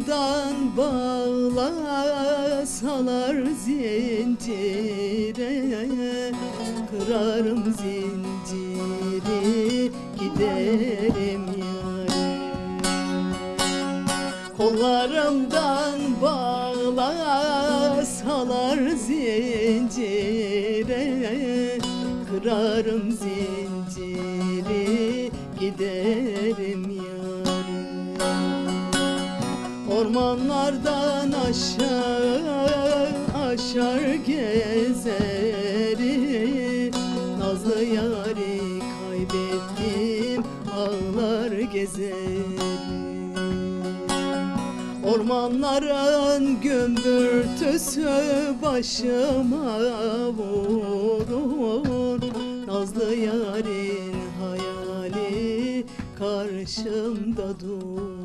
Kollarımdan bağlasalar zincire, kırarım zinciri, giderim yâre. Kollarımdan bağlasalar zincire, kırarım zinciri, giderim yâre. Ormanlardan aşağı aşar gezerim, nazlı yâri kaybettim, ağlar gezerim. Ormanların gümbürtüsü başıma vurur, nazlı yârin hayali karşımda dur.